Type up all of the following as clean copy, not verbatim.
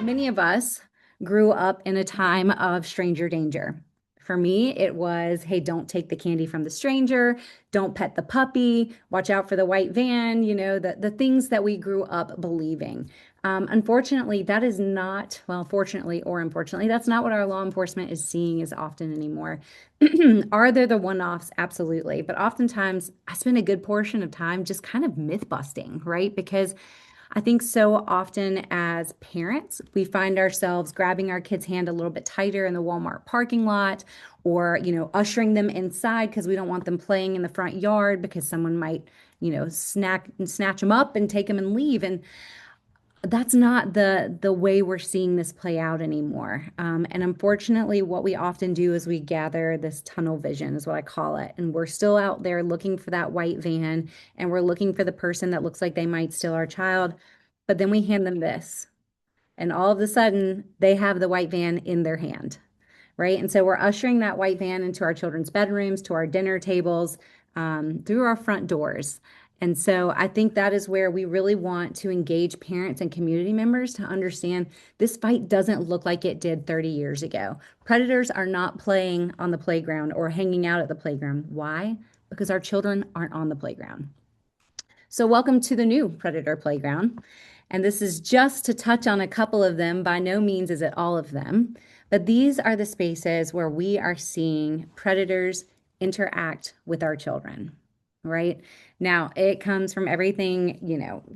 Many of us grew up in a time of stranger danger. For me, it was, hey, don't take the candy from the stranger, don't pet the puppy, watch out for the white van, the things that we grew up believing. Unfortunately, that is not, well, fortunately or unfortunately, that's not what our law enforcement is seeing as often anymore. Are there the one-offs? Absolutely. But oftentimes, I spend a good portion of time just kind of myth busting, right? Because I think so often as parents, we find ourselves grabbing our kids' hand a little bit tighter in the Walmart parking lot or, ushering them inside because we don't want them playing in the front yard because someone might, snatch them up and take them and leave. And that's not the way we're seeing this play out anymore. And unfortunately, what we often do is we gather this tunnel vision, is what I call it. And we're still out there looking for that white van, and we're looking for the person that looks like they might steal our child. But then we hand them this, and all of a sudden, they have the white van in their hand, right? And so we're ushering that white van into our children's bedrooms, to our dinner tables, through our front doors. And so I think that is where we really want to engage parents and community members to understand this fight doesn't look like it did 30 years ago. Predators are not playing on the playground or hanging out at the playground. Why? Because our children aren't on the playground. So, welcome to the new Predator Playground. And this is just to touch on a couple of them. By no means is it all of them, but these are the spaces where we are seeing predators interact with our children, right? Now, it comes from everything,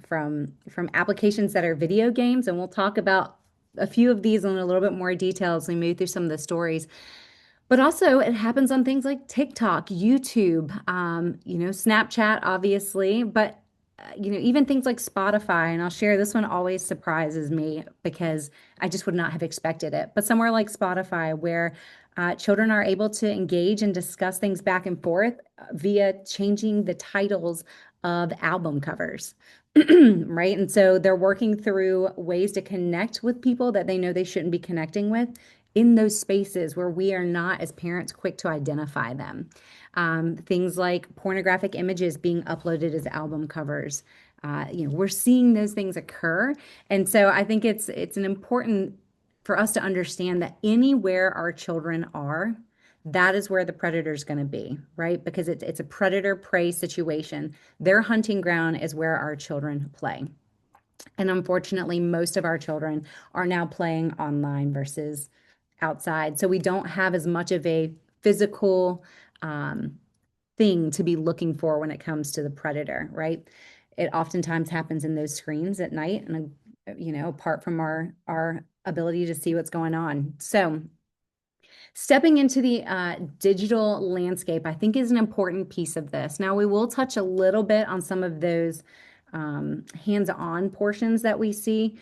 from applications that are video games, and we'll talk about a few of these in a little bit more detail as we move through some of the stories. But also, it happens on things like TikTok, YouTube, Snapchat, obviously, but even things like Spotify. And I'll share this one always surprises me because I just would not have expected it. But somewhere like Spotify, where children are able to engage and discuss things back and forth via changing the titles of album covers. Right. And so they're working through ways to connect with people that they know they shouldn't be connecting with in those spaces where we are not, as parents, quick to identify them. Things like pornographic images being uploaded as album covers. We're seeing those things occur. And so I think it's an important for us to understand that anywhere our children are, that is where the predator is going to be, right? Because it's a predator prey situation. Their hunting ground is where our children play. And unfortunately, most of our children are now playing online versus outside. So we don't have as much of a physical thing to be looking for when it comes to the predator, right? It oftentimes happens in those screens at night and apart from our ability to see what's going on. So stepping into the digital landscape, I think, is an important piece of this. Now, we will touch a little bit on some of those hands-on portions that we see,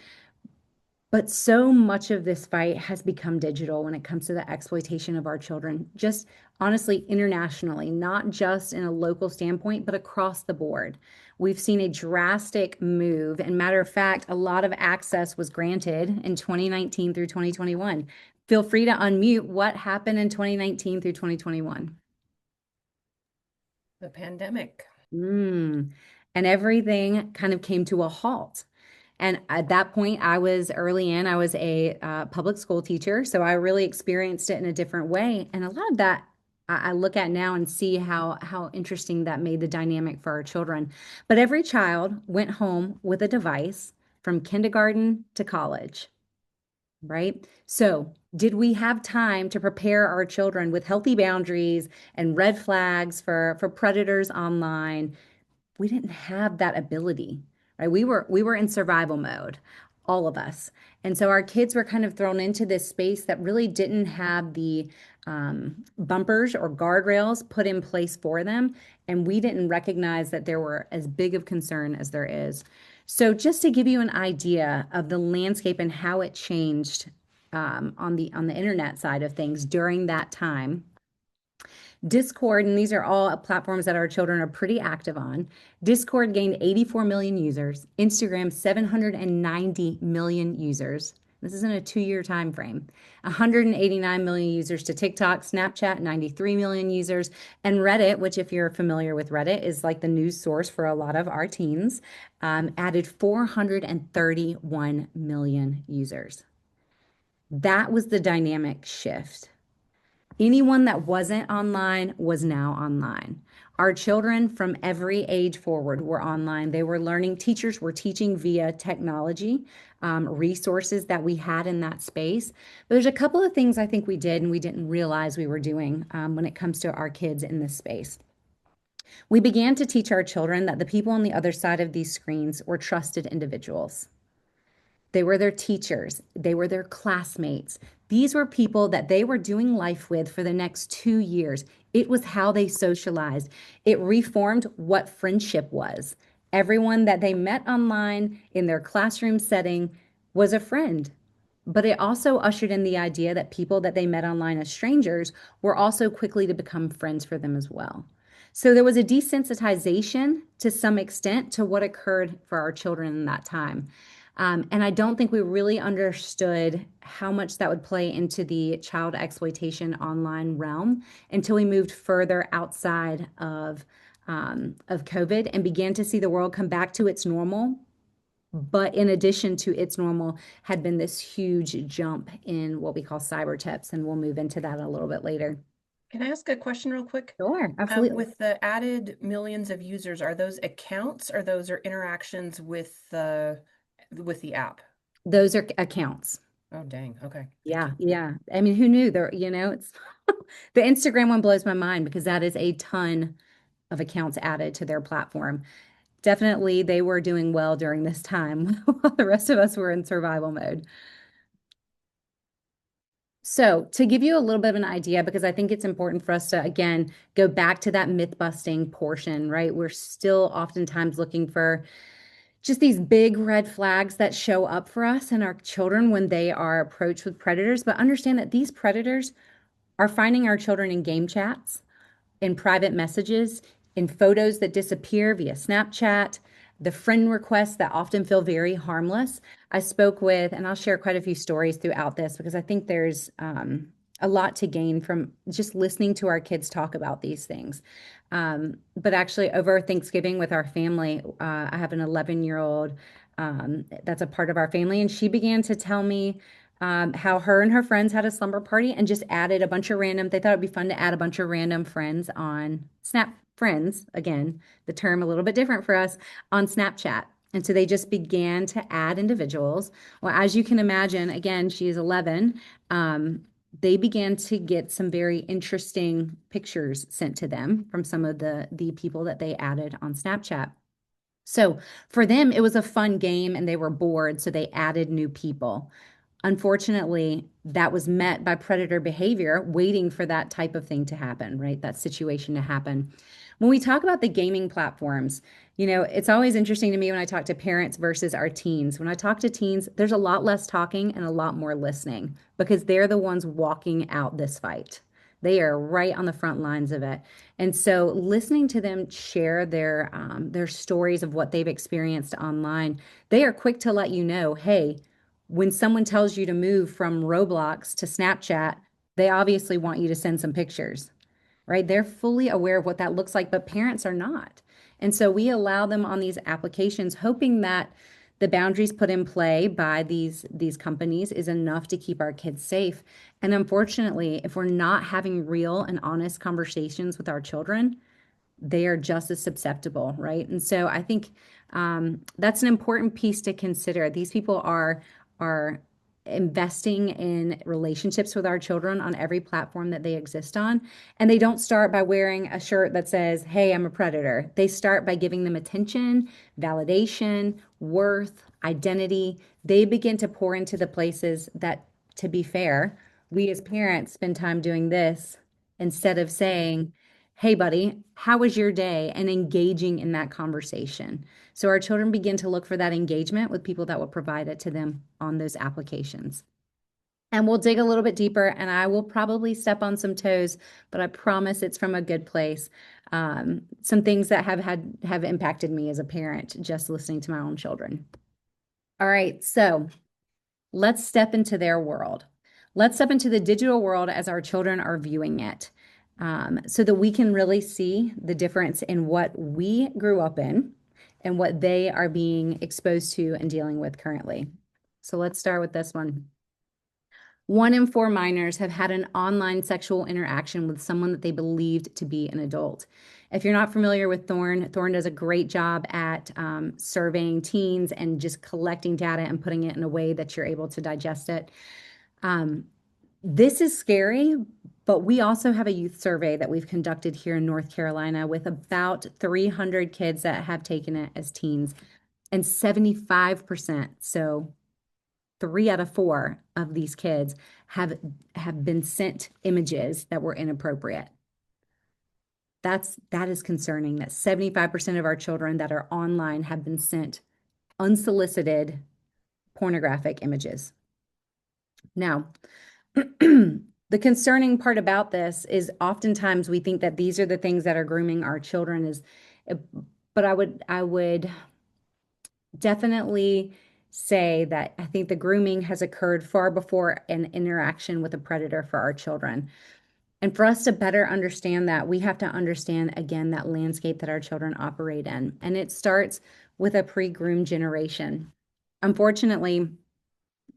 but so much of this fight has become digital when it comes to the exploitation of our children, just honestly, internationally, not just in a local standpoint, but across the board. We've seen a drastic move. And matter of fact, a lot of access was granted in 2019 through 2021. Feel free to unmute. What happened in 2019 through 2021? The pandemic. And everything kind of came to a halt. And at that point, I was early in, I was a public school teacher. So I really experienced it in a different way. And a lot of that I look at now and see how interesting that made the dynamic for our children. But every child went home with a device from kindergarten to college, right? So did we have time to prepare our children with healthy boundaries and red flags for predators online? We didn't have that ability, right? We were in survival mode, all of us. And so our kids were kind of thrown into this space that really didn't have the bumpers or guardrails put in place for them. And we didn't recognize that there were as big of concern as there is. So just to give you an idea of the landscape and how it changed on the internet side of things during that time. Discord, and these are all platforms that our children are pretty active on. Discord gained 84 million users, Instagram 790 million users. This is in a 2-year time frame. 189 million users to TikTok, Snapchat 93 million users, and Reddit, which if you're familiar with Reddit, is like the news source for a lot of our teens, added 431 million users. That was the dynamic shift. Anyone that wasn't online was now online. Our children from every age forward were online. They were learning, teachers were teaching via technology, resources that we had in that space. But there's a couple of things I think we did and we didn't realize we were doing when it comes to our kids in this space. We began to teach our children that the people on the other side of these screens were trusted individuals. They were their teachers. They were their classmates. These were people that they were doing life with for the next 2 years. It was how they socialized. It reformed what friendship was. Everyone that they met online in their classroom setting was a friend. But it also ushered in the idea that people that they met online as strangers were also quickly to become friends for them as well. So there was a desensitization to some extent to what occurred for our children in that time. And I don't think we really understood how much that would play into the child exploitation online realm until we moved further outside of COVID and began to see the world come back to its normal. But in addition to its normal, had been this huge jump in what we call cyber tips, and we'll move into that a little bit later. Can I ask a question real quick? Sure, absolutely. With the added millions of users, are those accounts or those are interactions with the app? Those are accounts. Oh, dang. Okay. Thank Yeah, you. yeah. I mean, who knew there, it's the Instagram one blows my mind because that is a ton of accounts added to their platform. Definitely they were doing well during this time while the rest of us were in survival mode. So, to give you a little bit of an idea, because I think it's important for us to, again, go back to that myth busting portion, right? We're still oftentimes looking for just these big red flags that show up for us and our children when they are approached with predators. But understand that these predators are finding our children in game chats, in private messages, in photos that disappear via Snapchat, the friend requests that often feel very harmless. I spoke with, and I'll share quite a few stories throughout this because I think there's a lot to gain from just listening to our kids talk about these things. But actually, over Thanksgiving with our family, I have an 11-year-old that's a part of our family, and she began to tell me how her and her friends had a slumber party and just added a bunch of random, they thought it'd be fun to add a bunch of random friends on Snap Friends. Again, the term a little bit different for us on Snapchat. And so they just began to add individuals. Well, as you can imagine, again, she's 11. They began to get some very interesting pictures sent to them from some of the people that they added on Snapchat. So for them, it was a fun game and they were bored, so they added new people. Unfortunately, that was met by predator behavior, waiting for that type of thing to happen, right? That situation to happen. When we talk about the gaming platforms, it's always interesting to me when I talk to parents versus our teens. When I talk to teens, there's a lot less talking and a lot more listening because they're the ones walking out this fight. They are right on the front lines of it. And so listening to them share their stories of what they've experienced online, they are quick to let you know, hey, when someone tells you to move from Roblox to Snapchat, they obviously want you to send some pictures, right? They're fully aware of what that looks like, but parents are not. And so we allow them on these applications, hoping that the boundaries put in play by these companies is enough to keep our kids safe. And unfortunately, if we're not having real and honest conversations with our children, they are just as susceptible, right? And so I think that's an important piece to consider. These people are investing in relationships with our children on every platform that they exist on. And they don't start by wearing a shirt that says, "Hey, I'm a predator." They start by giving them attention, validation, worth, identity. They begin to pour into the places that, to be fair, we as parents spend time doing this instead of saying, "Hey, buddy, how was your day?" and engaging in that conversation. So our children begin to look for that engagement with people that will provide it to them on those applications. And we'll dig a little bit deeper, and I will probably step on some toes, but I promise it's from a good place. Some things that have impacted me as a parent, just listening to my own children. All right, so let's step into their world. Let's step into the digital world as our children are viewing it, so that we can really see the difference in what we grew up in and what they are being exposed to and dealing with currently. So let's start with this one. One in four minors have had an online sexual interaction with someone that they believed to be an adult. If you're not familiar with Thorn, Thorn does a great job at surveying teens and just collecting data and putting it in a way that you're able to digest it. Um, this is scary, but we also have a youth survey that we've conducted here in North Carolina with about 300 kids that have taken it as teens, and 75%, so 3 out of 4 of these kids have have been sent images that were inappropriate. That is concerning that 75% of our children that are online have been sent unsolicited pornographic images. Now, the concerning part about this is oftentimes we think that these are the things that are grooming our children is, but I would definitely say that I think the grooming has occurred far before an interaction with a predator for our children. And for us to better understand that, we have to understand again that landscape that our children operate in. And it starts with a pre-groomed generation. Unfortunately,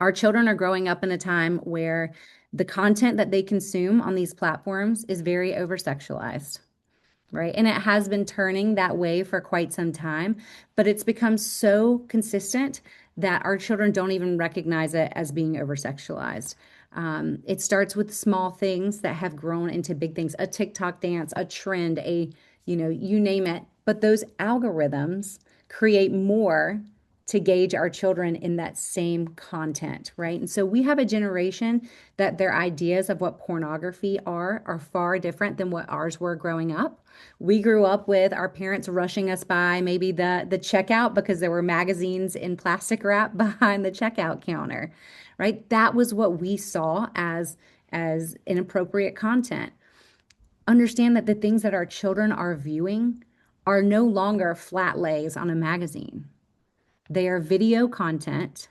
our children are growing up in a time where the content that they consume on these platforms is very over sexualized, right? And it has been turning that way for quite some time, but it's become so consistent that our children don't even recognize it as being over sexualized. It starts with small things that have grown into big things, a TikTok dance, a trend, you name it. But those algorithms create more to gauge our children in that same content, right? And so we have a generation that their ideas of what pornography are far different than what ours were growing up. We grew up with our parents rushing us by maybe the checkout because there were magazines in plastic wrap behind the checkout counter, right? That was what we saw as inappropriate content. Understand that the things that our children are viewing are no longer flat lays on a magazine. They are video content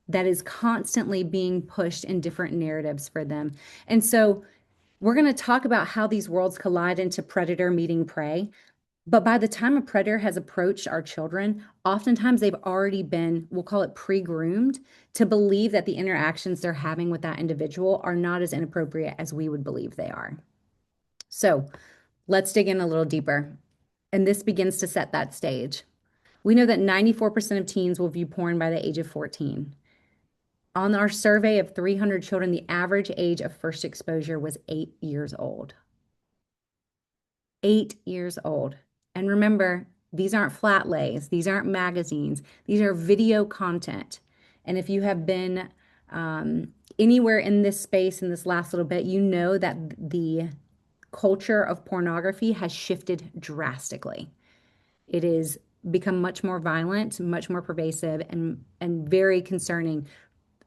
that is constantly being pushed in different narratives for them. And so we're going to talk about how these worlds collide into predator meeting prey. But by the time a predator has approached our children, oftentimes they've already been, we'll call it pre-groomed, to believe that the interactions they're having with that individual are not as inappropriate as we would believe they are. So let's dig in a little deeper. And this begins to set that stage. We know that 94% of teens will view porn by the age of 14. On our survey of 300 children, the average age of first exposure was 8 years old. 8 years old. And remember, these aren't flat lays, these aren't magazines, these are video content. And if you have been anywhere in this space in this last little bit, you know that the culture of pornography has shifted drastically. It has become much more violent, much more pervasive, and very concerning,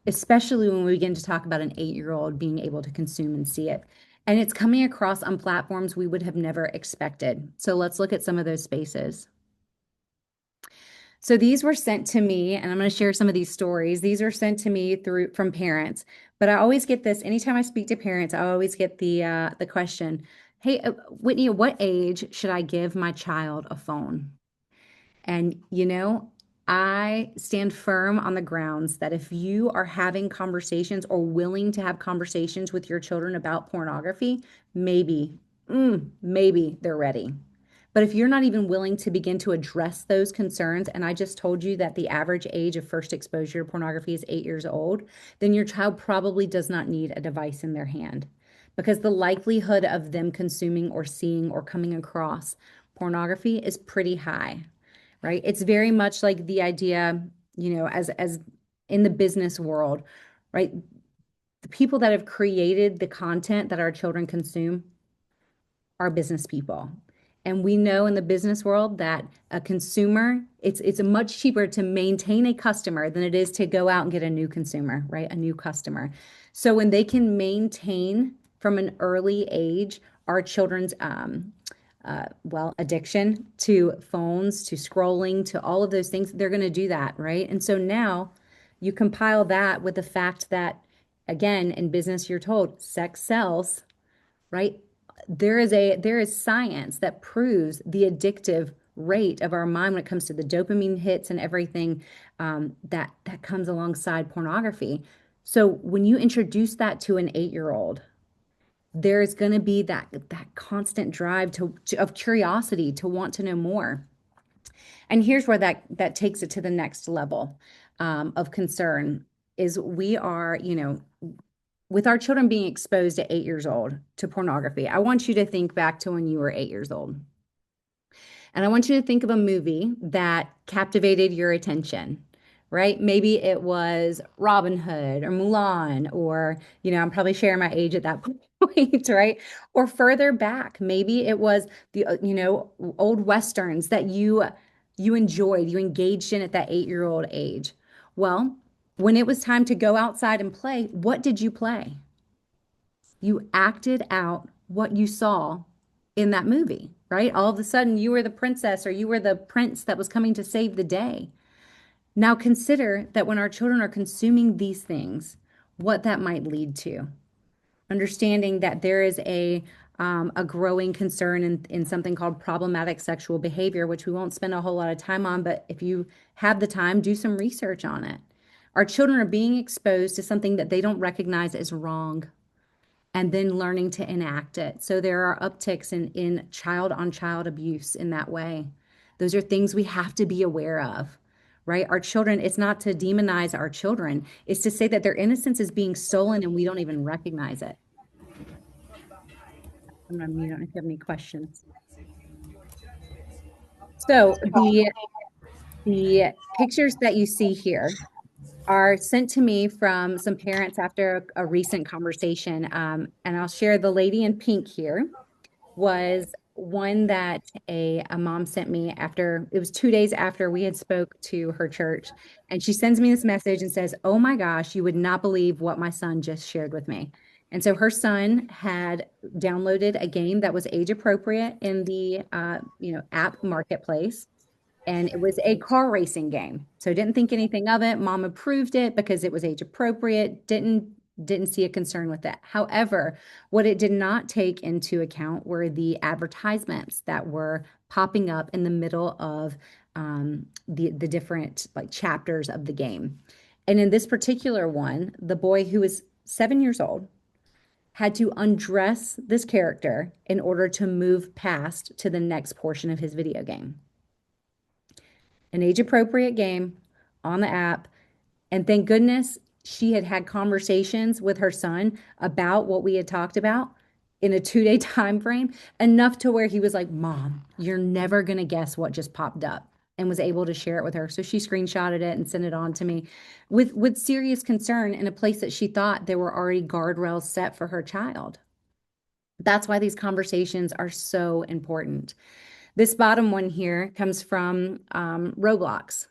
especially when we begin to talk about an 8-year-old being able to consume and see it. And it's coming across on platforms we would have never expected. So let's look at some of those spaces. So these were sent to me, and I'm going to share some of these stories. These are sent to me through from parents, but I always get this anytime I speak to parents. I always get the question, "Hey, Whitney, at what age should I give my child a phone?" And, I stand firm on the grounds that if you are having conversations or willing to have conversations with your children about pornography, maybe they're ready. But if you're not even willing to begin to address those concerns, and I just told you that the average age of first exposure to pornography is 8 years old, then your child probably does not need a device in their hand because the likelihood of them consuming or seeing or coming across pornography is pretty high, right? It's very much like the idea, as in the business world, right? The people that have created the content that our children consume are business people. And we know in the business world that a consumer, it's much cheaper to maintain a customer than it is to go out and get a new consumer, right? A new customer. So when they can maintain from an early age our children's addiction to phones, to scrolling, to all of those things, they're going to do that, right? And so now you compile that with the fact that, again, in business, you're told sex sells, right? There is science that proves the addictive rate of our mind when it comes to the dopamine hits and everything that comes alongside pornography. So when you introduce that to an 8-year-old, there's going to be that constant drive of curiosity to want to know more. And here's where that takes it to the next level of concern is we are, with our children being exposed at 8 years old to pornography. I want you to think back to when you were 8 years old. And I want you to think of a movie that captivated your attention, right? Maybe it was Robin Hood or Mulan, or, I'm probably sharing my age at that point, right? Or further back, maybe it was old Westerns that you enjoyed, you engaged in at that 8-year-old age. Well, when it was time to go outside and play, what did you play? You acted out what you saw in that movie, right? All of a sudden, you were the princess or you were the prince that was coming to save the day. Now, consider that when our children are consuming these things, what that might lead to. Understanding that there is a growing concern in something called problematic sexual behavior, which we won't spend a whole lot of time on, but if you have the time, do some research on it. Our children are being exposed to something that they don't recognize as wrong and then learning to enact it. So there are upticks in child on child abuse in that way. Those are things we have to be aware of, right? Our children, it's not to demonize our children, it's to say that their innocence is being stolen and we don't even recognize it. I'm gonna mute. I don't know if you have any questions. So the pictures that you see here are sent to me from some parents after a recent conversation. And I'll share the lady in pink here was one that a mom sent me after it was 2 days after we had spoke to her church. And she sends me this message and says, "Oh my gosh, you would not believe what my son just shared with me." And so her son had downloaded a game that was age appropriate in the app marketplace. And it was a car racing game. So didn't think anything of it. Mom approved it because it was age appropriate. Didn't see a concern with it. However, what it did not take into account were the advertisements that were popping up in the middle of the different like chapters of the game. And in this particular one, the boy who was 7 years old had to undress this character in order to move past to the next portion of his video game. An age appropriate game on the app. And thank goodness she had had conversations with her son about what we had talked about in a 2 day time frame, enough to where he was like, "Mom, you're never going to guess what just popped up," and was able to share it with her. So she screenshotted it and sent it on to me with serious concern in a place that she thought there were already guardrails set for her child. That's why these conversations are so important. This bottom one here comes from Roblox.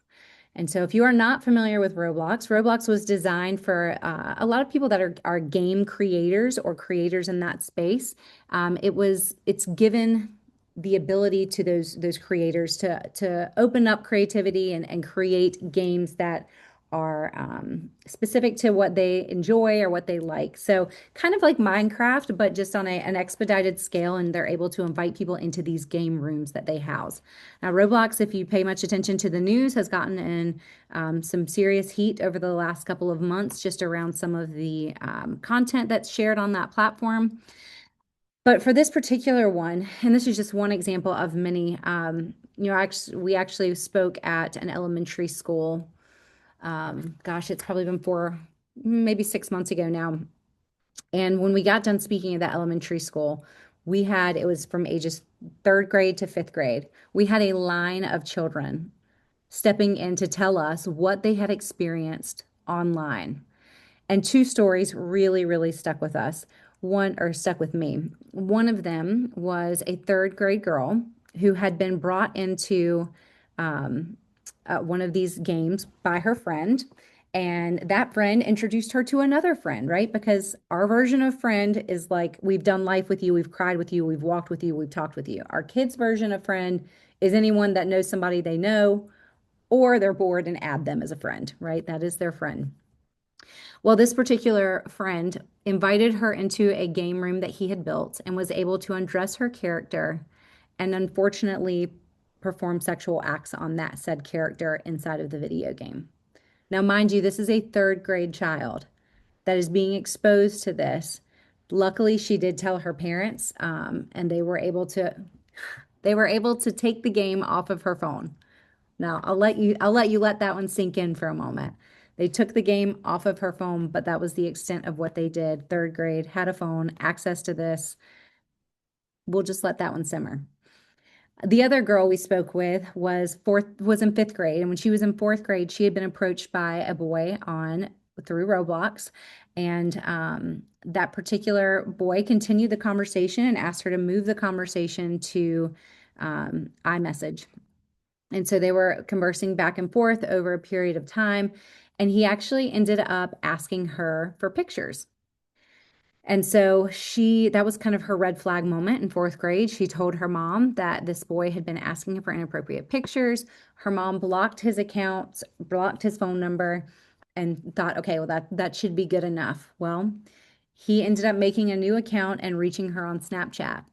And so if you are not familiar with Roblox, Roblox was designed for a lot of people that are game creators or creators in that space. It's given the ability to those creators to open up creativity and create games that are specific to what they enjoy or what they like. So kind of like Minecraft, but just on an expedited scale, and they're able to invite people into these game rooms that they house. Now, Roblox, if you pay much attention to the news, has gotten in some serious heat over the last couple of months just around some of the content that's shared on that platform. But for this particular one, and this is just one example of many, we actually spoke at an elementary school. Gosh, it's probably been maybe 6 months ago now. And when we got done speaking at that elementary school, it was from ages third grade to fifth grade. We had a line of children stepping in to tell us what they had experienced online. And two stories really, really stuck with us. Stuck with me. One of them was a third grade girl who had been brought into um, one of these games by her friend. And that friend introduced her to another friend, right? Because our version of friend is like, we've done life with you, we've cried with you, we've walked with you, we've talked with you. Our kids' version of friend is anyone that knows somebody they know, or they're bored and add them as a friend, right? That is their friend. Well, this particular friend invited her into a game room that he had built and was able to undress her character and unfortunately perform sexual acts on that said character inside of the video game. Now, mind you, this is a third grade child. that is being exposed to this. Luckily, she did tell her parents, and they were able to take the game off of her phone. Now, I'll let you let that one sink in for a moment. They took the game off of her phone, but that was the extent of what they did. Third grade, had a phone, access to this. We'll just let that one simmer. The other girl we spoke with was in fifth grade, and when she was in fourth grade, she had been approached by a boy on through Roblox, and that particular boy continued the conversation and asked her to move the conversation to iMessage. And so they were conversing back and forth over a period of time, and he actually ended up asking her for pictures. And so that was kind of her red flag moment in fourth grade. She told her mom that this boy had been asking her for inappropriate pictures. Her mom blocked his accounts, blocked his phone number, and thought, okay, well, that should be good enough. Well, he ended up making a new account and reaching her on Snapchat.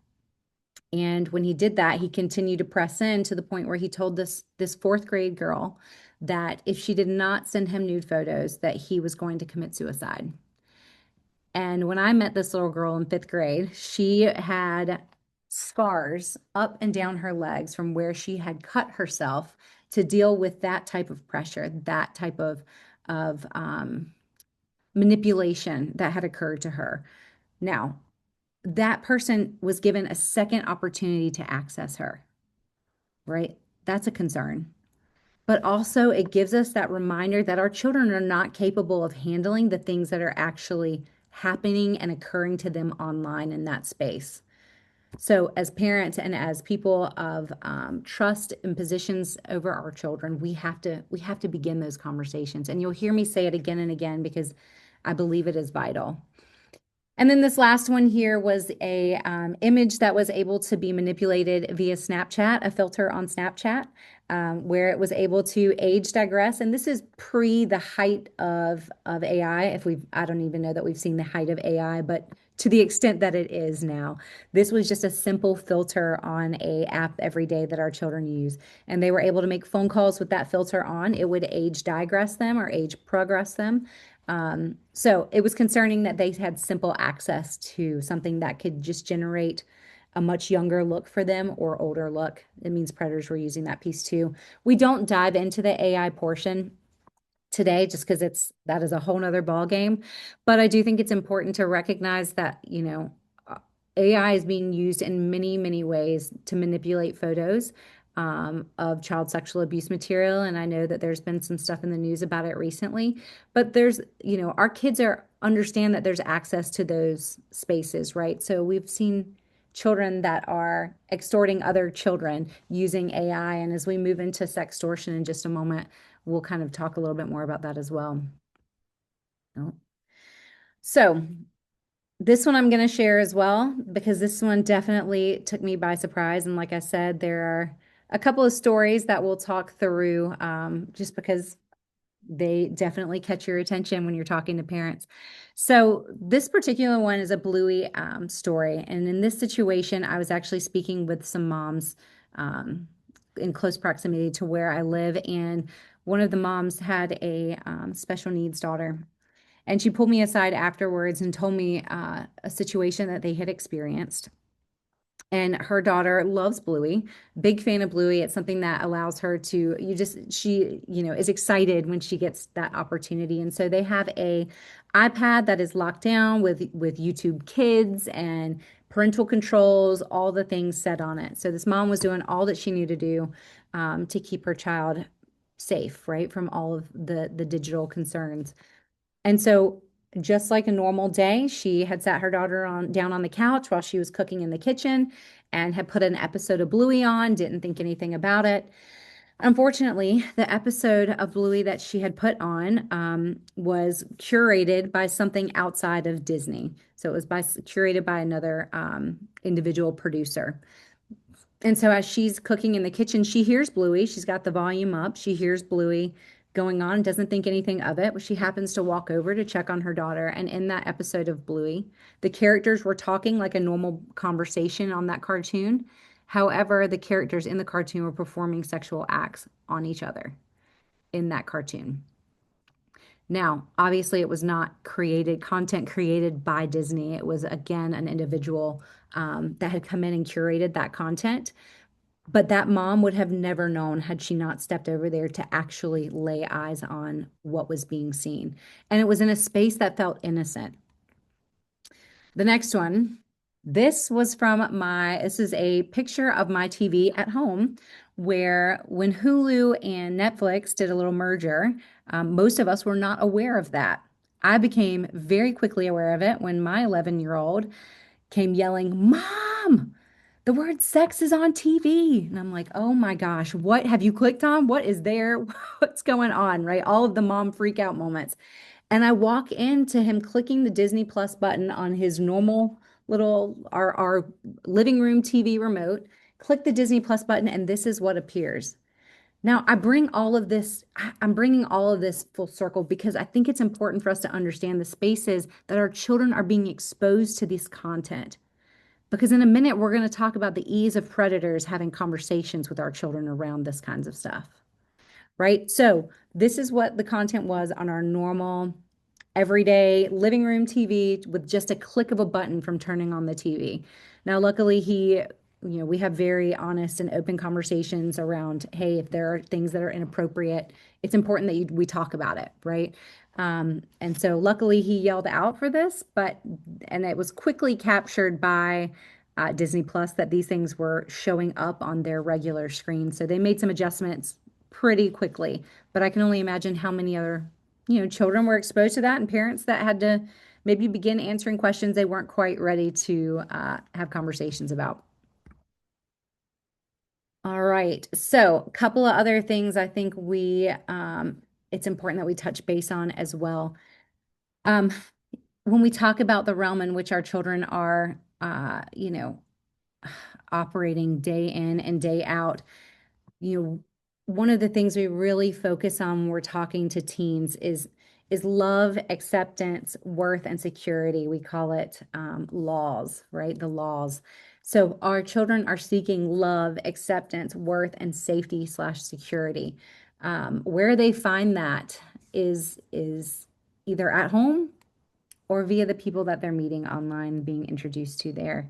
And when he did that, he continued to press in to the point where he told this fourth grade girl that if she did not send him nude photos, that he was going to commit suicide. And when I met this little girl in fifth grade, she had scars up and down her legs from where she had cut herself to deal with that type of pressure, that type of manipulation that had occurred to her. Now, that person was given a second opportunity to access her, right? That's a concern. But also, it gives us that reminder that our children are not capable of handling the things that are actually happening and occurring to them online in that space. So, as parents and as people of trust and positions over our children, we have to begin those conversations. And you'll hear me say it again and again because I believe it is vital. And then this last one here was a image that was able to be manipulated via Snapchat, a filter on Snapchat, where it was able to age digress. And this is pre the height of AI. I don't even know that we've seen the height of AI, but to the extent that it is now, this was just a simple filter on a app every day that our children use. And they were able to make phone calls with that filter on. It would age digress them or age progress them. So it was concerning that they had simple access to something that could just generate a much younger look for them or older look. It means predators were using that piece too. We don't dive into the AI portion today just because that is a whole nother ball game. But I do think it's important to recognize that, AI is being used in many, many ways to manipulate photos of child sexual abuse material. And I know that there's been some stuff in the news about it recently. But our kids are understand that there's access to those spaces, right? So we've seen children that are extorting other children using AI. And as we move into sextortion in just a moment, we'll kind of talk a little bit more about that as well. Oh. So this one I'm going to share as well because this one definitely took me by surprise. And like I said, there are a couple of stories that we'll talk through just because they definitely catch your attention when you're talking to parents. So this particular one is a Bluey story. And in this situation, I was actually speaking with some moms in close proximity to where I live. And one of the moms had a special needs daughter. And she pulled me aside afterwards and told me a situation that they had experienced. And her daughter loves Bluey, big fan of Bluey. It's something that allows her to, is excited when she gets that opportunity. And so they have a iPad that is locked down with YouTube Kids and parental controls, all the things set on it. So this mom was doing all that she knew to do to keep her child safe, right, from all of the digital concerns. And so, just like a normal day, she had sat her daughter down on the couch while she was cooking in the kitchen and had put an episode of Bluey on, didn't think anything about it. Unfortunately, the episode of Bluey that she had put on was curated by something outside of Disney. So it was curated by another individual producer. And so as she's cooking in the kitchen, she hears Bluey. She's got the volume up. She hears Bluey going on, doesn't think anything of it, but she happens to walk over to check on her daughter. And in that episode of Bluey, the characters were talking like a normal conversation on that cartoon. However, the characters in the cartoon were performing sexual acts on each other in that cartoon. Now, obviously, it was not created, content created by Disney. It was, again, an individual that had come in and curated that content. But that mom would have never known had she not stepped over there to actually lay eyes on what was being seen. And it was in a space that felt innocent. The next one, this is a picture of my TV at home where when Hulu and Netflix did a little merger, most of us were not aware of that. I became very quickly aware of it when my 11-year-old came yelling, Mom, the word sex is on TV. And I'm like, oh my gosh, what have you clicked on? What is there? What's going on? Right? All of the mom freak out moments. And I walk into him clicking the Disney Plus button on his normal little our living room TV remote, click the Disney Plus button, and this is what appears. Now, I'm bringing all of this full circle because I think it's important for us to understand the spaces that our children are being exposed to this content. Because in a minute, we're going to talk about the ease of predators having conversations with our children around this kinds of stuff, right? So, this is what the content was on our normal everyday living room TV with just a click of a button from turning on the TV. Now, luckily, we have very honest and open conversations around, hey, if there are things that are inappropriate, it's important that we talk about it, right? And so luckily he yelled out for this, and it was quickly captured by Disney Plus that these things were showing up on their regular screen. So they made some adjustments pretty quickly. But I can only imagine how many other, children were exposed to that and parents that had to maybe begin answering questions they weren't quite ready to have conversations about. All right. So, a couple of other things I think it's important that we touch base on as well. Um, when we talk about the realm in which our children are, operating day in and day out, you know, one of the things we really focus on when we're talking to teens is love, acceptance, worth, and security. We call it laws, right? The laws. So our children are seeking love, acceptance, worth, and safety slash security. Where they find that is either at home or via the people that they're meeting online, being introduced to there.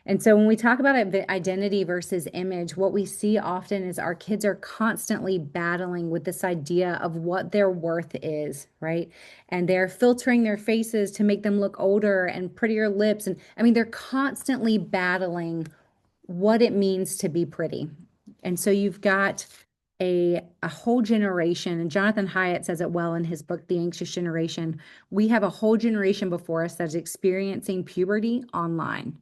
And so when we talk about identity versus image, what we see often is our kids are constantly battling with this idea of what their worth is, right? And they're filtering their faces to make them look older and prettier lips. And I mean, they're constantly battling what it means to be pretty. And so you've got a whole generation, and Jonathan Hyatt says it well in his book, The Anxious Generation. We have a whole generation before us that's experiencing puberty online.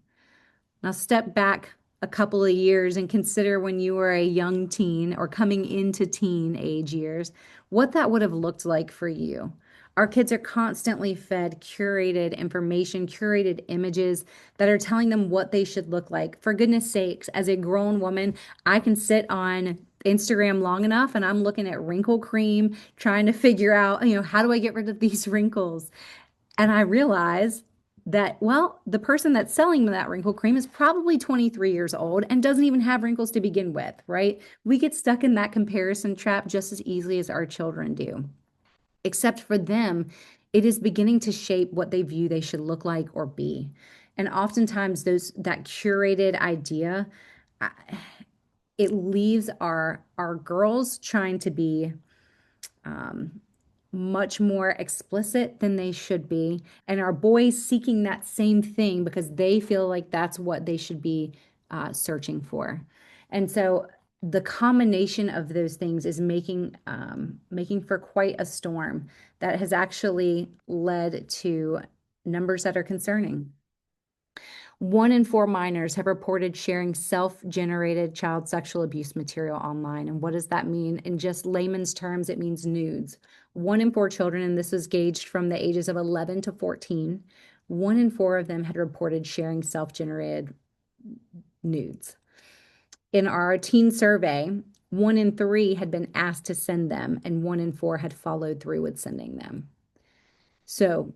Now, step back a couple of years and consider when you were a young teen or coming into teen age years, what that would have looked like for you. Our kids are constantly fed curated information, curated images that are telling them what they should look like. For goodness sakes, as a grown woman, I can sit on Instagram long enough and I'm looking at wrinkle cream, trying to figure out, how do I get rid of these wrinkles? And I realized that, well, the person that's selling that wrinkle cream is probably 23 years old and doesn't even have wrinkles to begin with, right? We get stuck in that comparison trap just as easily as our children do. Except for them, it is beginning to shape what they view they should look like or be. And oftentimes that curated idea, uh, it leaves our girls trying to be um, much more explicit than they should be, and our boys seeking that same thing because they feel like that's what they should be searching for. And so the combination of those things is making for quite a storm that has actually led to numbers that are concerning. 1 in 4 minors have reported sharing self-generated child sexual abuse material online. And what does that mean? In just layman's terms, it means nudes. 1 in 4 children, and this was gauged from the ages of 11 to 14, 1 in 4 of them had reported sharing self-generated nudes. In our teen survey, 1 in 3 had been asked to send them, and 1 in 4 had followed through with sending them. So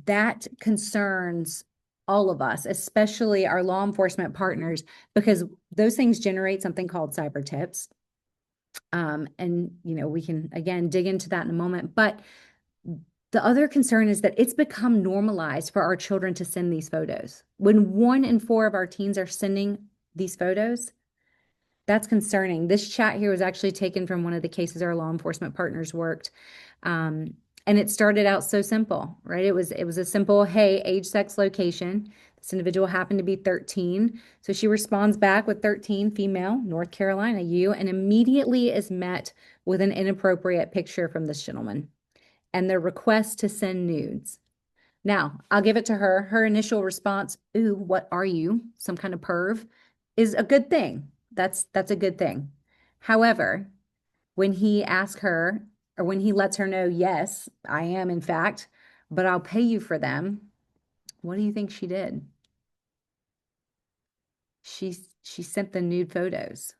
that concerns all of us, especially our law enforcement partners, because those things generate something called cyber tips. And we can again dig into that in a moment. But The other concern is that it's become normalized for our children to send these photos. When 1 in 4 of our teens are sending these photos, that's concerning. This chat here was actually taken from one of the cases our law enforcement partners worked. Um, and it started out so simple, right? It was a simple, hey, age, sex, location. This individual happened to be 13. So she responds back with 13, female, North Carolina, you, and immediately is met with an inappropriate picture from this gentleman and the request to send nudes. Now, I'll give it to her. Her initial response, ooh, what are you? Some kind of perv, is a good thing. That's a good thing. However, when he asks her, or when he lets her know, yes, I am in fact, but I'll pay you for them, what do you think she did? She sent the nude photos,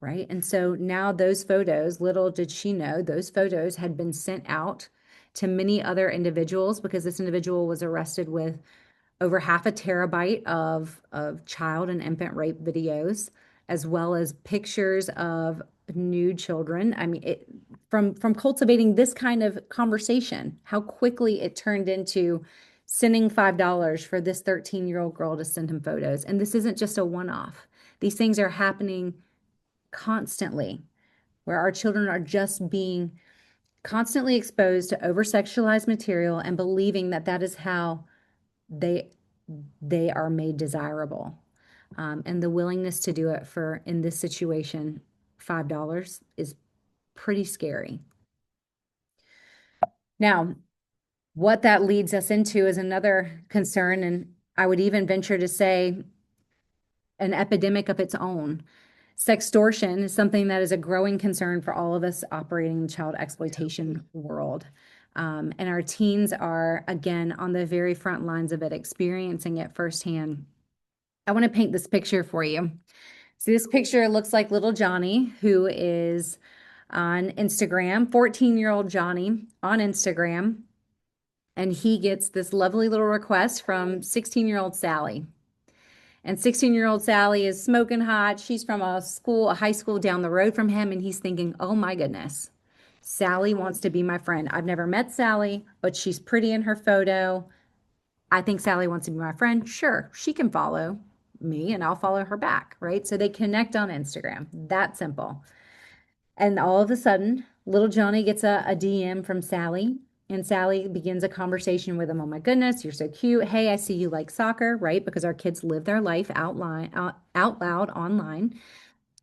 right? And so now those photos, little did she know, those photos had been sent out to many other individuals because this individual was arrested with over half a terabyte of child and infant rape videos, as well as pictures of nude children. I mean, from cultivating this kind of conversation, how quickly it turned into sending $5 for this 13-year-old girl to send him photos. And this isn't just a one-off. These things are happening constantly, where our children are just being constantly exposed to over-sexualized material and believing that that is how they they are made desirable. And the willingness to do it for, in this situation, $5 is pretty scary. Now, what that leads us into is another concern, and I would even venture to say an epidemic of its own. Sextortion is something that is a growing concern for all of us operating in the child exploitation world. And our teens are, again, on the very front lines of it, experiencing it firsthand. I want to paint this picture for you. See, this picture looks like little Johnny, who is on Instagram, 14-year-old Johnny on Instagram. And he gets this lovely little request from 16-year-old Sally. And 16-year-old Sally is smoking hot. She's from a high school down the road from him. And he's thinking, oh my goodness, Sally wants to be my friend. I've never met Sally, but she's pretty in her photo. I think Sally wants to be my friend. Sure, she can follow me and I'll follow her back, right? So they connect on Instagram. That simple. And all of a sudden, little Johnny gets a DM from Sally, and Sally begins a conversation with him. Oh my goodness, you're so cute. Hey, I see you like soccer, right? Because our kids live their life out loud online.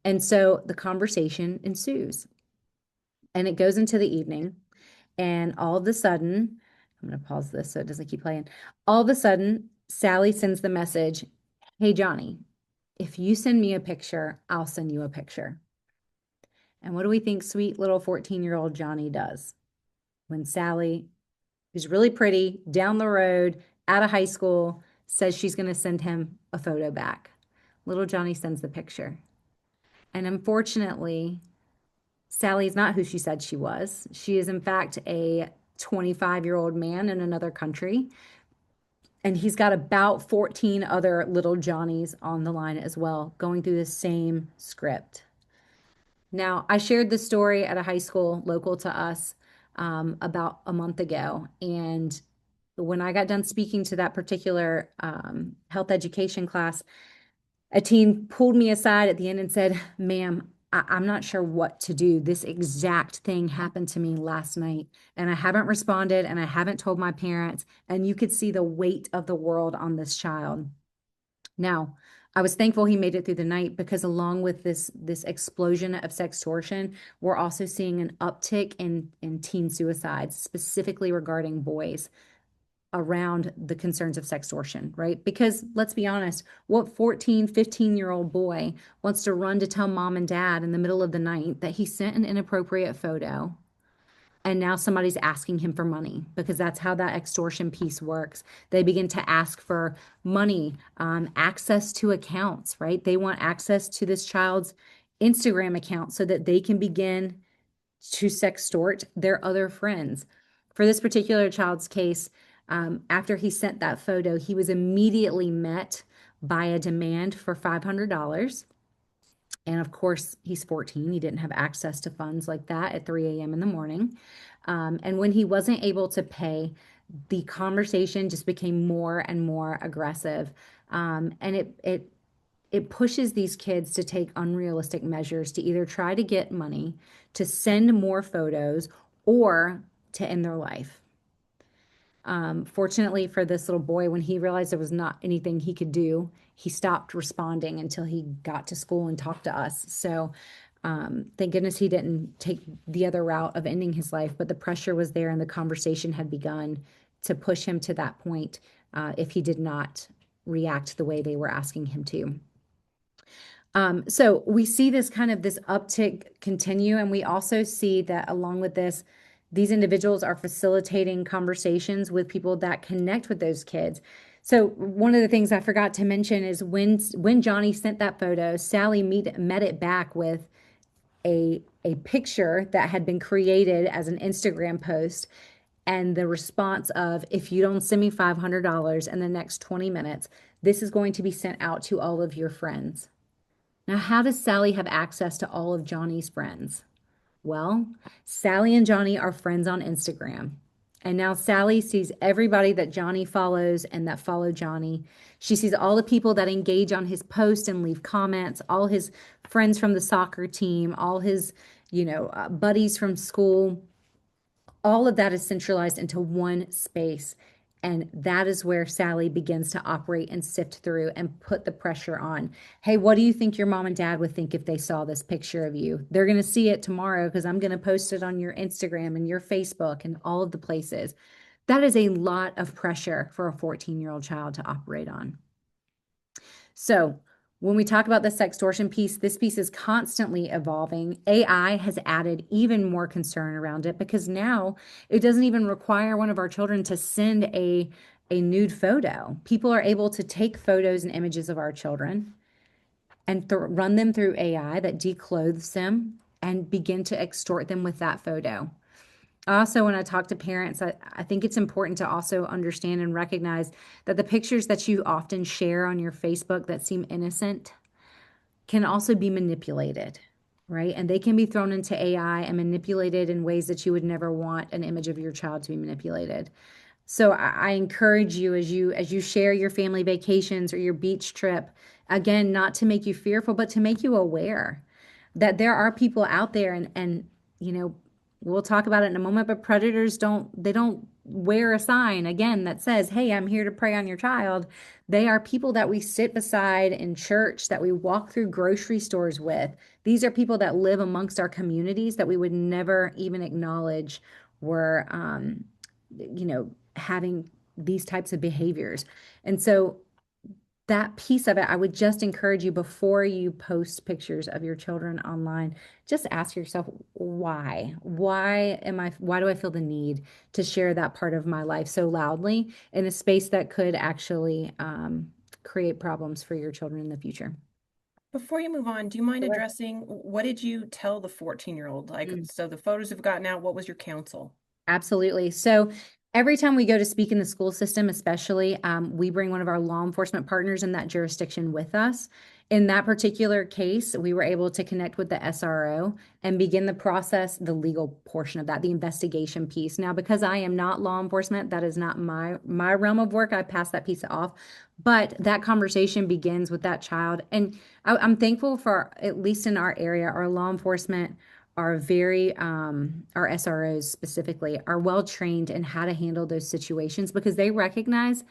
And so the conversation ensues and it goes into the evening. And all of a sudden, I'm going to pause this so it doesn't keep playing. All of a sudden, Sally sends the message, hey, Johnny, if you send me a picture, I'll send you a picture. And what do we think sweet little 14-year-old Johnny does when Sally, who's really pretty, down the road, out of high school, says she's going to send him a photo back? Little Johnny sends the picture. And unfortunately, Sally is not who she said she was. She is, in fact, a 25-year-old man in another country. And he's got about 14 other little Johnnies on the line as well, going through the same script. Now, I shared this story at a high school local to us about a month ago. And when I got done speaking to that particular health education class, a teen pulled me aside at the end and said, ma'am, I'm not sure what to do. This exact thing happened to me last night, and I haven't responded and I haven't told my parents. And you could see the weight of the world on this child. Now, I was thankful he made it through the night because along with this explosion of sextortion, we're also seeing an uptick in teen suicides, specifically regarding boys around the concerns of sextortion, right? Because let's be honest, what 14, 15-year-old boy wants to run to tell mom and dad in the middle of the night that he sent an inappropriate photo and now somebody's asking him for money? Because that's how that extortion piece works. They begin to ask for money, access to accounts, right? They want access to this child's Instagram account so that they can begin to sextort their other friends. For this particular child's case, after he sent that photo, he was immediately met by a demand for $500. And of course, he's 14. He didn't have access to funds like that at 3 a.m. in the morning. And when he wasn't able to pay, the conversation just became more and more aggressive. And it pushes these kids to take unrealistic measures to either try to get money, to send more photos, or to end their life. Fortunately for this little boy, when he realized there was not anything he could do, he stopped responding until he got to school and talked to us. So, thank goodness he didn't take the other route of ending his life, but the pressure was there and the conversation had begun to push him to that point, if he did not react the way they were asking him to. So we see this kind of this uptick continue, and we also see that along with this, these individuals are facilitating conversations with people that connect with those kids. So one of the things I forgot to mention is when Johnny sent that photo, Sally met it back with a picture that had been created as an Instagram post, and the response of, if you don't send me $500 in the next 20 minutes, this is going to be sent out to all of your friends. Now, how does Sally have access to all of Johnny's friends? Well, Sally and Johnny are friends on Instagram. And now Sally sees everybody that Johnny follows and that follow Johnny. She sees all the people that engage on his post and leave comments, all his friends from the soccer team, all his, buddies from school. All of that is centralized into one space. And that is where Sally begins to operate and sift through and put the pressure on. Hey, what do you think your mom and dad would think if they saw this picture of you? They're going to see it tomorrow because I'm going to post it on your Instagram and your Facebook and all of the places. That is a lot of pressure for a 14-year-old child to operate on. So, when we talk about the sextortion piece, this piece is constantly evolving. AI has added even more concern around it because now it doesn't even require one of our children to send a nude photo. People are able to take photos and images of our children and run them through AI that declothes them and begin to extort them with that photo. Also, when I talk to parents, I think it's important to also understand and recognize that the pictures that you often share on your Facebook that seem innocent can also be manipulated, right? And they can be thrown into AI and manipulated in ways that you would never want an image of your child to be manipulated. So I encourage you, as you share your family vacations or your beach trip, again, not to make you fearful, but to make you aware that there are people out there, and you know, we'll talk about it in a moment, but predators don't wear a sign again that says, "Hey, I'm here to prey on your child." They are people that we sit beside in church, that we walk through grocery stores with. These are people that live amongst our communities that we would never even acknowledge were having these types of behaviors. And so that piece of it, I would just encourage you, before you post pictures of your children online, just ask yourself, why? Why do I feel the need to share that part of my life so loudly in a space that could actually create problems for your children in the future? Before you move on, do you mind Sure. addressing what did you tell the 14-year-old? Like, Mm. so the photos have gotten out. What was your counsel? Absolutely. So every time we go to speak in the school system, especially, we bring one of our law enforcement partners in that jurisdiction with us. In that particular case, we were able to connect with the SRO and begin the process, the legal portion of that, the investigation piece. Now, because I am not law enforcement, that is not my realm of work. I pass that piece off. But that conversation begins with that child. And I'm thankful for, at least in our area, our law enforcement are very, our SROs specifically, are well trained in how to handle those situations because they recognize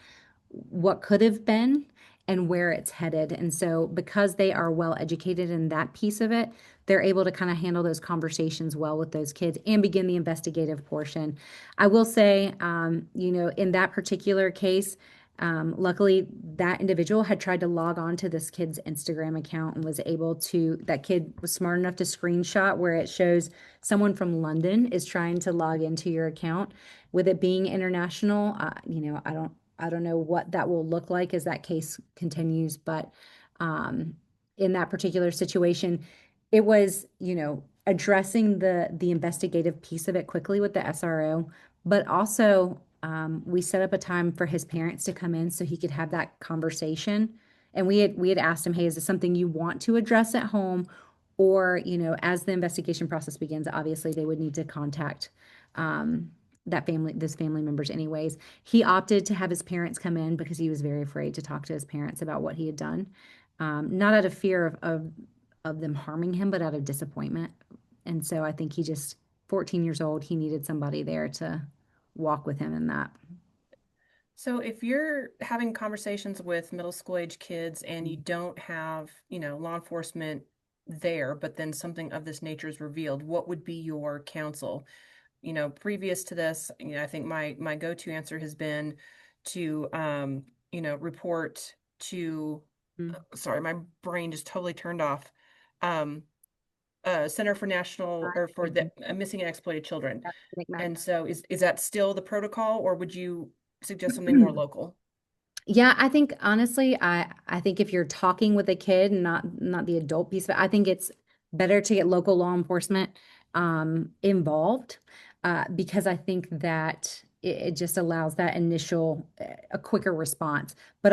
what could have been and where it's headed. And so, because they are well educated in that piece of it, they're able to kind of handle those conversations well with those kids and begin the investigative portion. I will say, in that particular case, luckily, that individual had tried to log on to this kid's Instagram account and was able to, that kid was smart enough to screenshot where it shows someone from London is trying to log into your account. With it being international, I don't know what that will look like as that case continues, but um, in that particular situation, it was, addressing the investigative piece of it quickly with the SRO, but also we set up a time for his parents to come in so he could have that conversation. And we had asked him, "Hey, is this something you want to address at home, or, as the investigation process begins, obviously they would need to contact um, those family members anyways. He opted to have his parents come in because he was very afraid to talk to his parents about what he had done. Not out of fear of them harming him, but out of disappointment. And so I think 14 years old, he needed somebody there to walk with him in that. So if you're having conversations with middle school age kids and you don't have, law enforcement there, but then something of this nature is revealed, what would be your counsel? Previous to this, I think my go-to answer has been to report to Mm. sorry, my brain just totally turned off. Um, Center for National or for the Missing and Exploited Children. And so is that still the protocol, or would you suggest something more local? Yeah, I think honestly, I think if you're talking with a kid, not the adult piece of it, I think it's better to get local law enforcement involved because I think that it just allows that initial a quicker response. But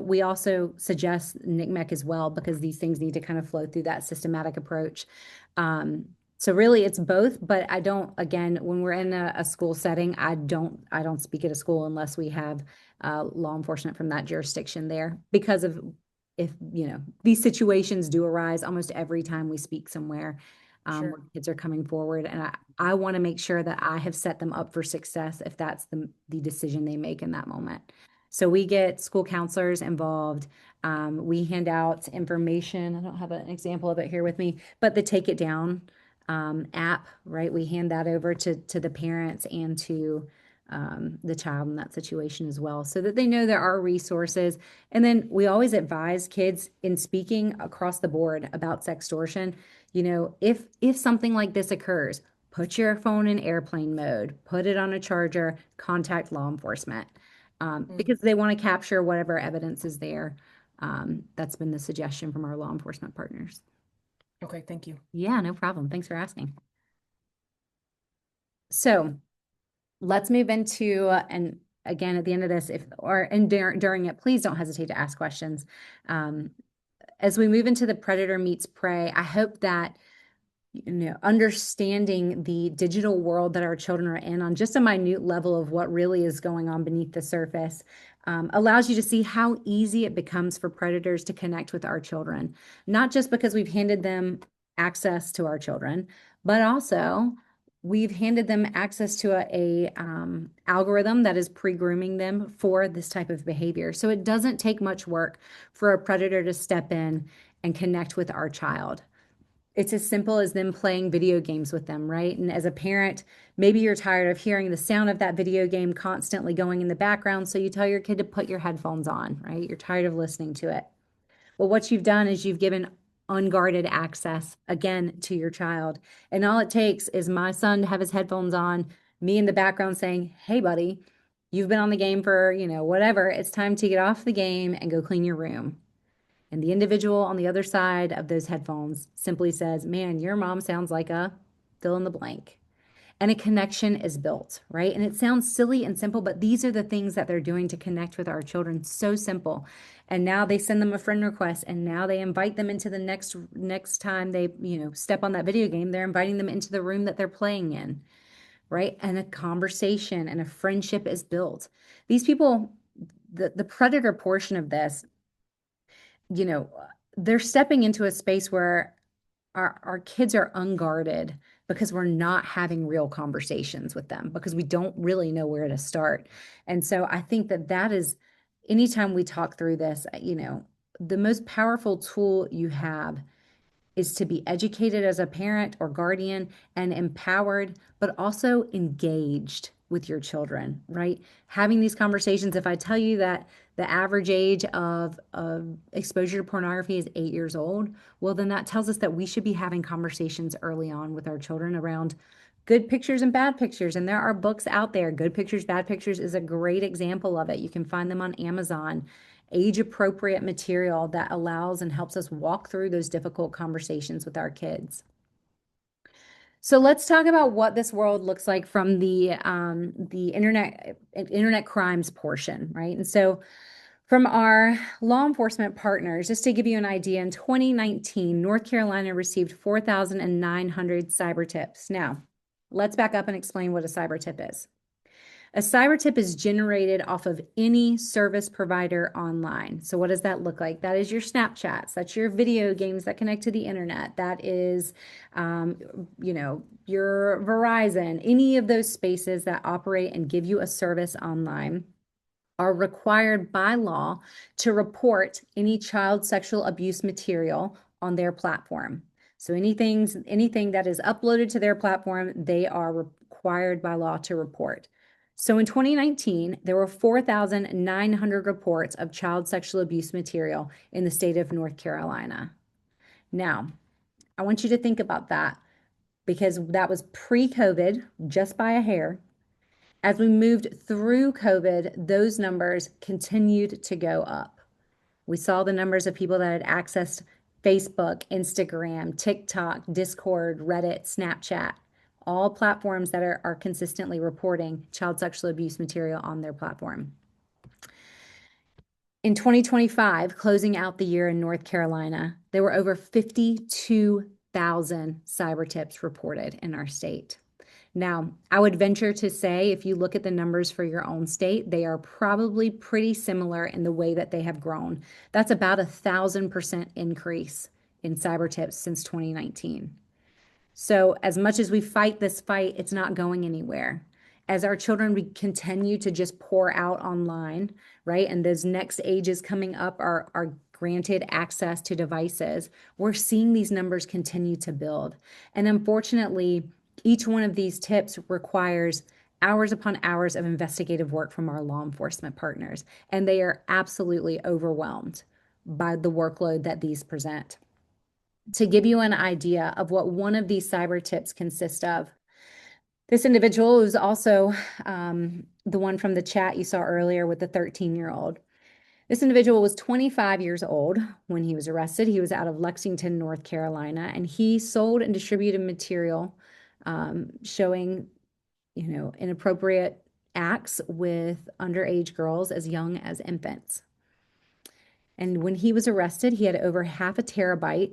we also suggest NCMEC as well because these things need to kind of flow through that systematic approach. Um, so really it's both, but I don't, again, when we're in a school setting, I don't speak at a school unless we have law enforcement from that jurisdiction there because of if these situations do arise almost every time we speak somewhere Sure. where kids are coming forward, and I want to make sure that I have set them up for success if that's the decision they make in that moment. So we get school counselors involved. We hand out information. I don't have an example of it here with me, but the Take It Down app, right? We hand that over to the parents and to the child in that situation as well, so that they know there are resources. And then we always advise kids in speaking across the board about sextortion. If something like this occurs, put your phone in airplane mode, put it on a charger, contact law enforcement Mm. because they want to capture whatever evidence is there. That's been the suggestion from our law enforcement partners. Okay, thank you. Yeah, no problem. Thanks for asking. So let's move into, and again, at the end of this, if or and during it, please don't hesitate to ask questions. Um, as we move into the predator meets prey, I hope that understanding the digital world that our children are in on just a minute level of what really is going on beneath the surface allows you to see how easy it becomes for predators to connect with our children, not just because we've handed them access to our children, but also we've handed them access to a algorithm that is pre-grooming them for this type of behavior. So it doesn't take much work for a predator to step in and connect with our child. It's as simple as them playing video games with them, right? And as a parent, maybe you're tired of hearing the sound of that video game constantly going in the background. So you tell your kid to put your headphones on, right? You're tired of listening to it. Well, what you've done is you've given unguarded access again to your child. And all it takes is my son to have his headphones on, me in the background saying, "Hey, buddy, you've been on the game for, whatever. It's time to get off the game and go clean your room." And the individual on the other side of those headphones simply says, "Man, your mom sounds like a fill in the blank." And a connection is built, right? And it sounds silly and simple, but these are the things that they're doing to connect with our children. So simple. And now they send them a friend request, and now they invite them into the next time they, step on that video game, they're inviting them into the room that they're playing in, right? And a conversation and a friendship is built. These people, the predator portion of this, you know, they're stepping into a space where our kids are unguarded because we're not having real conversations with them because we don't really know where to start. And so I think that is anytime we talk through this, the most powerful tool you have is to be educated as a parent or guardian and empowered, but also engaged with your children, right? Having these conversations. If I tell you that the average age of exposure to pornography is 8 years old, well, then that tells us that we should be having conversations early on with our children around good pictures and bad pictures. And there are books out there. Good Pictures, Bad Pictures is a great example of it. You can find them on Amazon. Age appropriate material that allows and helps us walk through those difficult conversations with our kids. So let's talk about what this world looks like from the internet crimes portion, right? And so From our law enforcement partners, just to give you an idea, in 2019, North Carolina received 4,900 cyber tips. Now, let's back up and explain what a cyber tip is. A cyber tip is generated off of any service provider online. So what does that look like? That is your Snapchats, that's your video games that connect to the internet, that is, your Verizon, any of those spaces that operate and give you a service online are required by law to report any child sexual abuse material on their platform. So anything that is uploaded to their platform, they are required by law to report. So in 2019, there were 4,900 reports of child sexual abuse material in the state of North Carolina. Now, I want you to think about that because that was pre-COVID, just by a hair. As we moved through COVID, those numbers continued to go up. We saw the numbers of people that had accessed Facebook, Instagram, TikTok, Discord, Reddit, Snapchat, all platforms that are consistently reporting child sexual abuse material on their platform. In 2025, closing out the year in North Carolina, there were over 52,000 cyber tips reported in our state. Now, I would venture to say if you look at the numbers for your own state, they are probably pretty similar in the way that they have grown. That's about 1,000% increase in cyber tips since 2019. So, as much as we fight this fight, it's not going anywhere. As our children we continue to just pour out online, right? And those next ages coming up are granted access to devices, we're seeing these numbers continue to build. And unfortunately, each one of these tips requires hours upon hours of investigative work from our law enforcement partners, and they are absolutely overwhelmed by the workload that these present. To give you an idea of what one of these cyber tips consist of, this individual is also the one from the chat you saw earlier with the 13-year-old. This individual was 25 years old when he was arrested. He was out of Lexington, North Carolina, and he sold and distributed material showing, inappropriate acts with underage girls as young as infants. And when he was arrested, he had over half a terabyte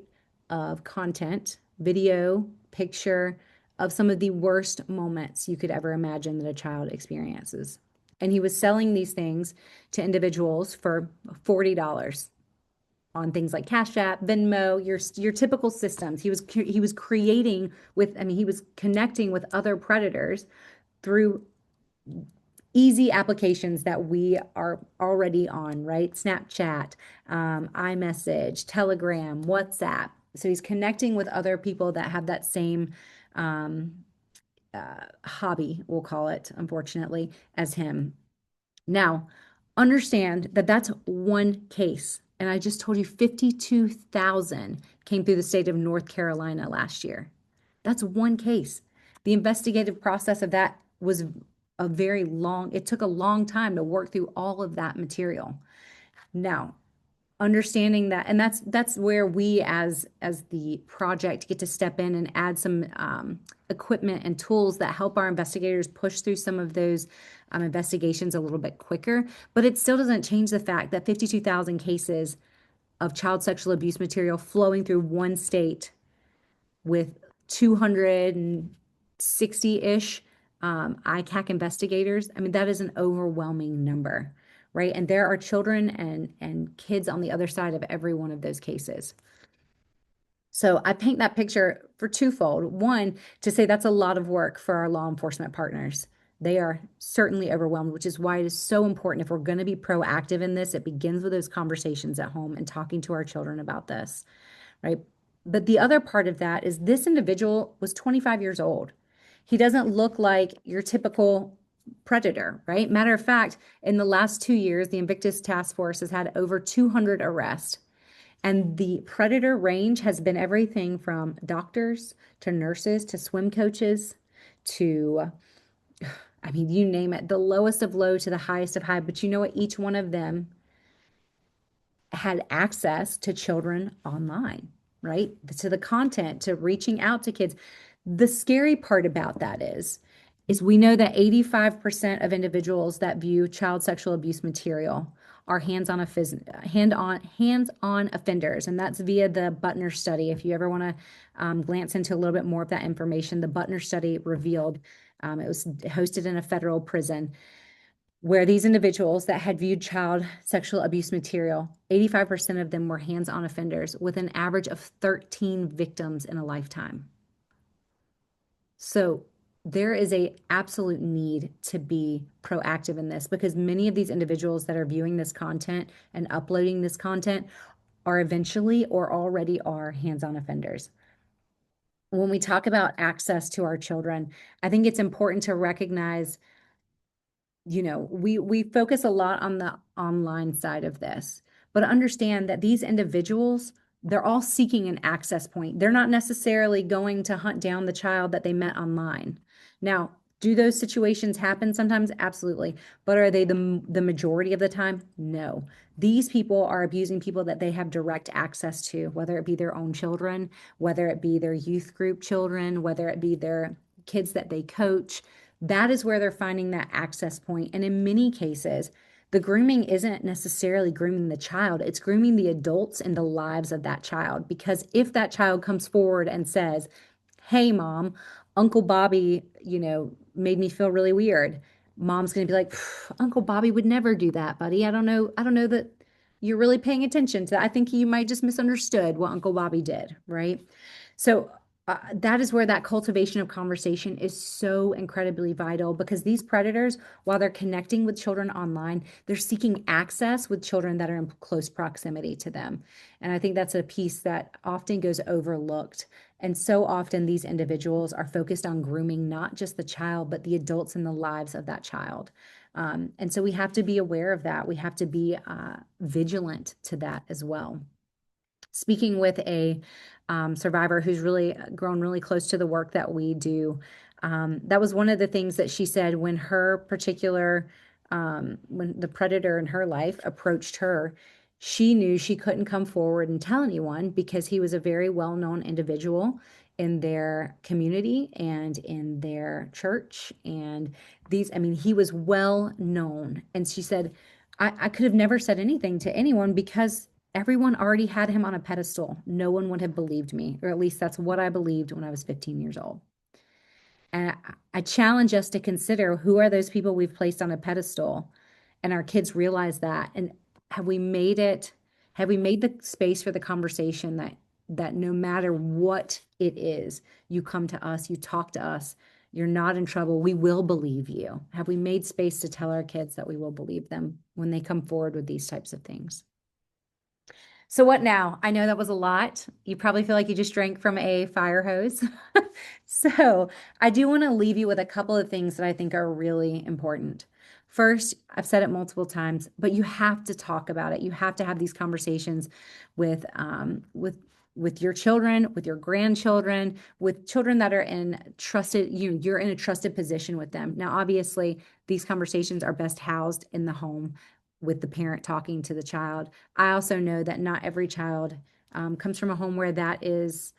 of content, video, picture of some of the worst moments you could ever imagine that a child experiences. And he was selling these things to individuals for $40 on things like Cash App, Venmo, your typical systems. He was creating with, he was connecting with other predators through easy applications that we are already on, right? Snapchat, iMessage, Telegram, WhatsApp. So he's connecting with other people that have that same hobby, we'll call it, unfortunately, as him. Now, understand that that's one case. And I just told you 52,000 came through the state of North Carolina last year. That's one case. The investigative process of that was it took a long time to work through all of that material. Now, understanding that, and that's where we as the project get to step in and add some equipment and tools that help our investigators push through some of those investigations a little bit quicker. But it still doesn't change the fact that 52,000 cases of child sexual abuse material flowing through one state with 260-ish ICAC investigators. That is an overwhelming number, right? And there are children and kids on the other side of every one of those cases. So I paint that picture for twofold. One, to say that's a lot of work for our law enforcement partners. They are certainly overwhelmed, which is why it is so important if we're going to be proactive in this, it begins with those conversations at home and talking to our children about this, right? But the other part of that is this individual was 25 years old. He doesn't look like your typical predator, right? Matter of fact, in the last 2 years, the Invictus Task Force has had over 200 arrests. And the predator range has been everything from doctors to nurses to swim coaches to, you name it, the lowest of low to the highest of high. But you know what? Each one of them had access to children online, right? To the content, to reaching out to kids. The scary part about that is we know that 85% of individuals that view child sexual abuse material are hands-on offenders, and that's via the Butner study. If you ever want to glance into a little bit more of that information, the Butner study revealed it was hosted in a federal prison where these individuals that had viewed child sexual abuse material, 85% of them were hands-on offenders with an average of 13 victims in a lifetime. So there is a absolute need to be proactive in this because many of these individuals that are viewing this content and uploading this content are eventually or already are hands-on offenders. When we talk about access to our children, I think it's important to recognize, we focus a lot on the online side of this, but understand that these individuals, they're all seeking an access point. They're not necessarily going to hunt down the child that they met online. Now, do those situations happen sometimes? Absolutely. But are they the majority of the time? No. These people are abusing people that they have direct access to, whether it be their own children, whether it be their youth group children, whether it be their kids that they coach. That is where they're finding that access point. And in many cases, the grooming isn't necessarily grooming the child, it's grooming the adults in the lives of that child. Because if that child comes forward and says, hey, mom, Uncle Bobby, made me feel really weird. Mom's going to be like, Uncle Bobby would never do that, buddy. I don't know. I don't know that you're really paying attention to that. I think you might just misunderstood what Uncle Bobby did, right? So that is where that cultivation of conversation is so incredibly vital because these predators, while they're connecting with children online, they're seeking access with children that are in close proximity to them. And I think that's a piece that often goes overlooked. And so often these individuals are focused on grooming not just the child, but the adults in the lives of that child. And so we have to be aware of that. We have to be vigilant to that as well. Speaking with a survivor who's really grown really close to the work that we do, that was one of the things that she said when when the predator in her life approached her, she knew she couldn't come forward and tell anyone because he was a very well-known individual in their community and in their church. And I mean, he was well known. And she said, I could have never said anything to anyone because everyone already had him on a pedestal. No one would have believed me, or at least that's what I believed when I was 15 years old. And I challenge us to consider who are those people we've placed on a pedestal, and our kids realize that. And have we made it, have we made the space for the conversation that no matter what it is, you come to us, you talk to us, you're not in trouble, we will believe you. Have we made space to tell our kids that we will believe them when they come forward with these types of things? So what now? I know that was a lot. You probably feel like you just drank from a fire hose. So I do want to leave you with a couple of things that I think are really important. First, I've said it multiple times, but you have to talk about it. You have to have these conversations with with your children, with your grandchildren, with children that are in trusted, you're in a trusted position with them. Now, obviously, these conversations are best housed in the home with the parent talking to the child. I also know that not every child comes from a home where that is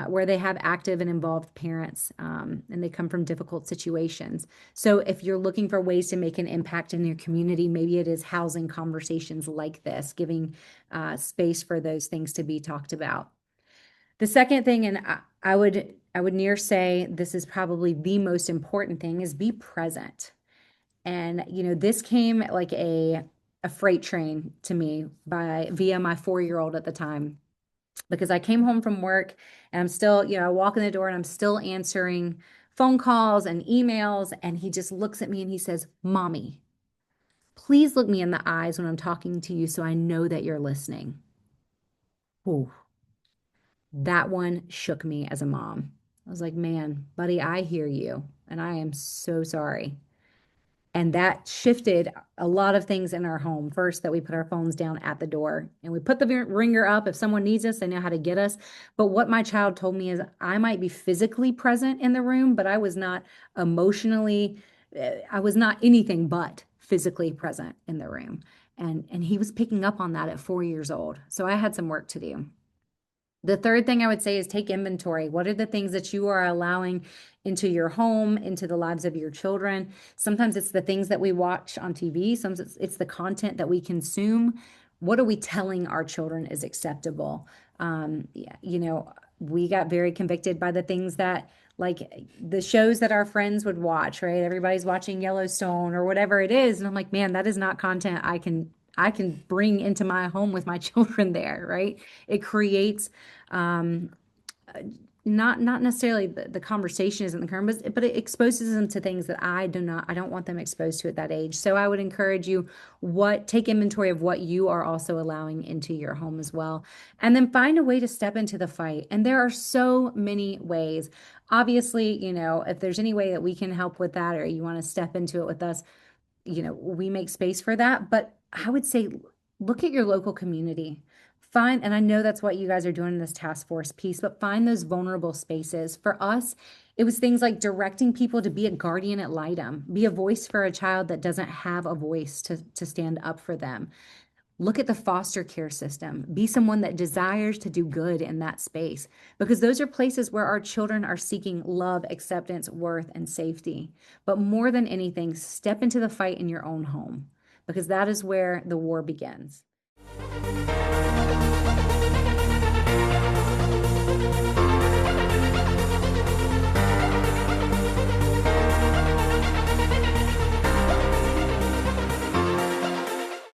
where they have active and involved parents and they come from difficult situations. So if you're looking for ways to make an impact in your community, maybe it is housing conversations like this, giving space for those things to be talked about. The second thing, and I would near say this is probably the most important thing, is be present. And this came like a freight train to me by via my 4-year-old at the time because I came home from work and I'm still, I walk in the door and I'm still answering phone calls and emails, and he just looks at me and he says, "Mommy, please look me in the eyes when I'm talking to you so I know that you're listening." Ooh, that one shook me as a mom. I was like, "Man, buddy, I hear you and I am so sorry." And that shifted a lot of things in our home. First, that we put our phones down at the door and we put the ringer up. If someone needs us, they know how to get us. But what my child told me is I might be physically present in the room, but I was not emotionally, I was not anything but physically present in the room. And he was picking up on that at 4 years old. So I had some work to do. The third thing I would say is take inventory. What are the things that you are allowing into your home, into the lives of your children? Sometimes it's the things that we watch on TV, sometimes it's the content that we consume. What are we telling our children is acceptable? Yeah, we got very convicted by the things that, like the shows that our friends would watch, right? Everybody's watching Yellowstone or whatever it is. And I'm like, man, that is not content I can bring into my home with my children there, right? It creates um, not necessarily the conversation isn't the current, but it exposes them to things that I don't want them exposed to at that age. So I would encourage you, take inventory of what you are also allowing into your home as well. And then find a way to step into the fight. And there are so many ways. Obviously, if there's any way that we can help with that or you want to step into it with us, we make space for that. But I would say look at your local community. Find, and I know that's what you guys are doing in this task force piece, but find those vulnerable spaces. For us, it was things like directing people to be a guardian ad litem, be a voice for a child that doesn't have a voice to stand up for them. Look at the foster care system. Be someone that desires to do good in that space because those are places where our children are seeking love, acceptance, worth, and safety. But more than anything, step into the fight in your own home because that is where the war begins.